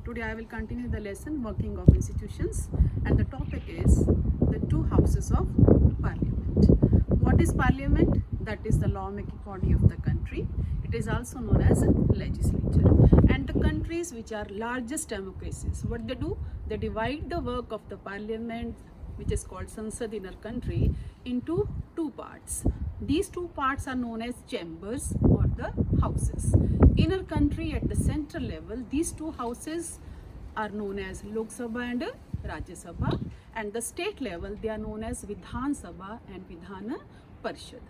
Today I will continue the lesson working of institutions, and the topic is the two houses of parliament. What is parliament? That is the lawmaking body of the country. It is also known as legislature. And the countries which are largest democracies, what they do? They divide the work of the parliament, which is called Sansad in our country, into two parts. These two parts are known as chambers or the houses. In our country at the central level, these two houses are known as Lok Sabha and Rajya Sabha, and the state level they are known as Vidhan Sabha and Vidhan Parishad.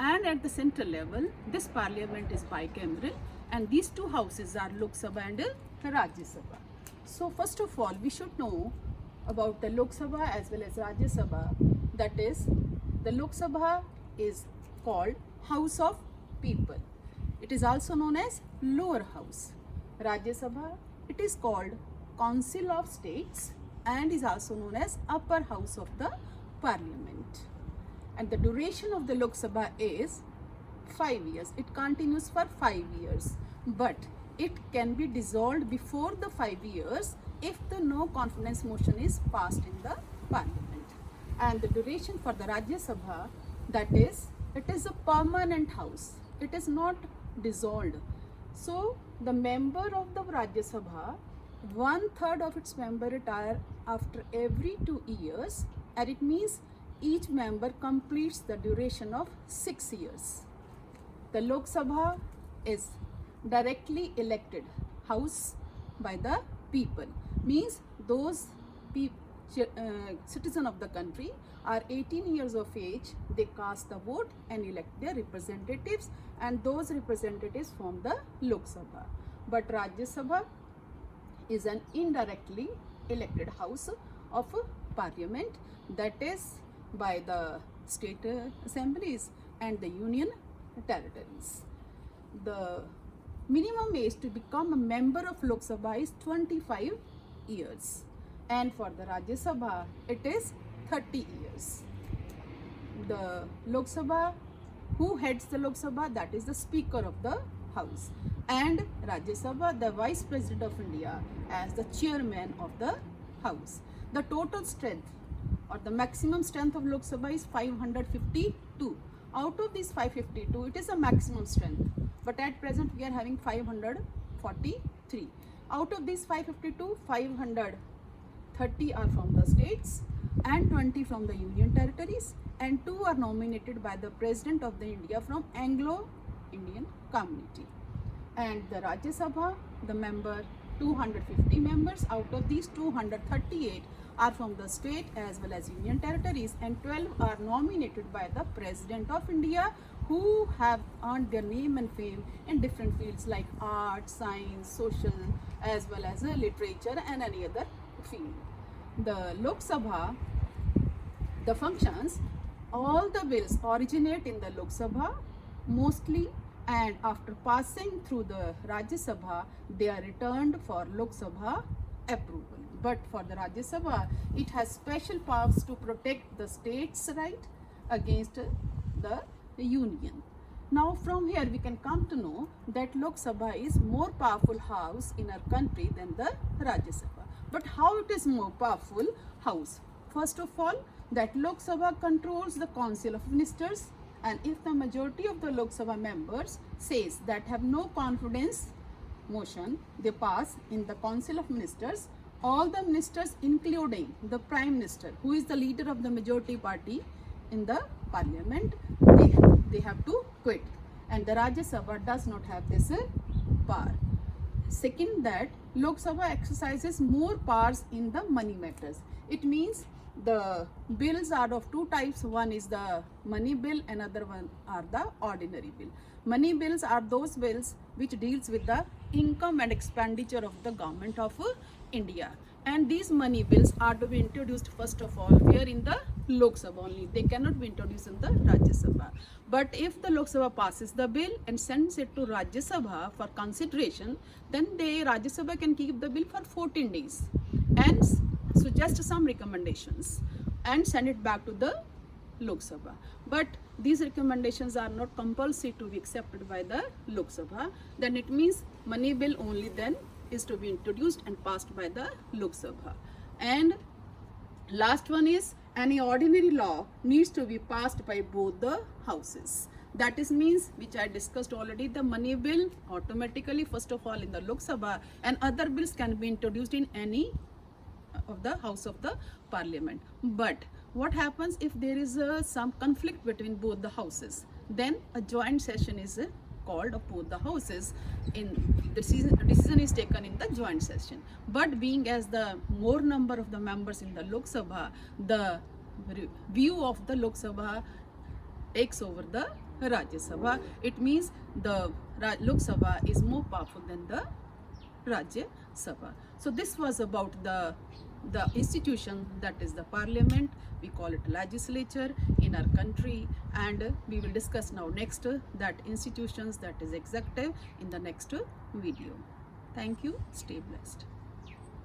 And at the central level, this parliament is bicameral, and these two houses are Lok Sabha and Rajya Sabha. So first of all, we should know about the Lok Sabha as well as Rajya Sabha. That is, the Lok Sabha is called House of People. It is also known as lower house. Rajya Sabha, it is called Council of States and is also known as upper house of the parliament. And the duration of the Lok Sabha is 5 years. It continues for 5 years, but it can be dissolved before the 5 years if the no confidence motion is passed in the parliament. And the duration for the Rajya Sabha, that is, it is a permanent house. It is not dissolved. So the member of the Rajya Sabha, 1/3 of its member retire after every 2 years, and it means each member completes the duration of 6 years. The Lok Sabha is directly elected house by the people, means those citizens of the country are 18 years of age, they cast the vote and elect their representatives, and those representatives form the Lok Sabha. But Rajya Sabha is an indirectly elected house of parliament, that is by the state assemblies and the union territories. The minimum age to become a member of Lok Sabha is 25 years, and for the Rajya Sabha it is 30 years. The Lok Sabha, who heads the Lok Sabha? That is the Speaker of the House, and Rajya Sabha, the Vice President of India, as the Chairman of the House. The total strength or the maximum strength of Lok Sabha is 552. Out of these 552, it is a maximum strength, but at present we are having 543. Out of these 552, 530 are from the states and 20 from the union territories, and 2 are nominated by the President of the India from Anglo-Indian community. And the Rajya Sabha, the member 250 members, out of these 238 are from the state as well as union territories, and 12 are nominated by the President of India, who have earned their name and fame in different fields like art, science, social, as well as literature and any other field. The Lok Sabha, the functions, all the bills originate in the Lok Sabha mostly, and after passing through the Rajya Sabha, they are returned for Lok Sabha approval. But for the Rajya Sabha, it has special powers to protect the state's right against the union. Now from here we can come to know that Lok Sabha is more powerful house in our country than the Rajya Sabha. But how it is more powerful house? First of all, that Lok Sabha controls the Council of Ministers, and if the majority of the Lok Sabha members says that have no confidence motion, they pass in the Council of Ministers, all the ministers including the Prime Minister, who is the leader of the majority party in the parliament, they have to quit, and the Rajya Sabha does not have this power. Second, that Lok Sabha exercises more powers in the money matters. It means the bills are of two types. One is the money bill, another one are the ordinary bill. Money bills are those bills which deals with the income and expenditure of the government of India, and these money bills are to be introduced first of all here in the Lok Sabha only. They cannot be introduced in the Rajya Sabha. But if the Lok Sabha passes the bill and sends it to Rajya Sabha for consideration, then the Rajya Sabha can keep the bill for 14 days and suggest some recommendations and send it back to the Lok Sabha. But these recommendations are not compulsory to be accepted by the Lok Sabha. Then it means money bill only then is to be introduced and passed by the Lok Sabha. And last one is any ordinary law needs to be passed by both the houses. That is means, which I discussed already, the money bill automatically first of all in the Lok Sabha, and other bills can be introduced in any of the house of the parliament. But what happens if there is some conflict between both the houses? Then a joint session is called of both the houses. In the decision is taken in the joint session. But being as the more number of the members in the Lok Sabha, the view of the Lok Sabha takes over the Rajya Sabha. It means the Lok Sabha is more powerful than the Rajya Sabha. So this was about the institution that is the parliament. We call it legislature in our country, and we will discuss now next that institutions, that is executive, in the next video. Thank you. Stay blessed.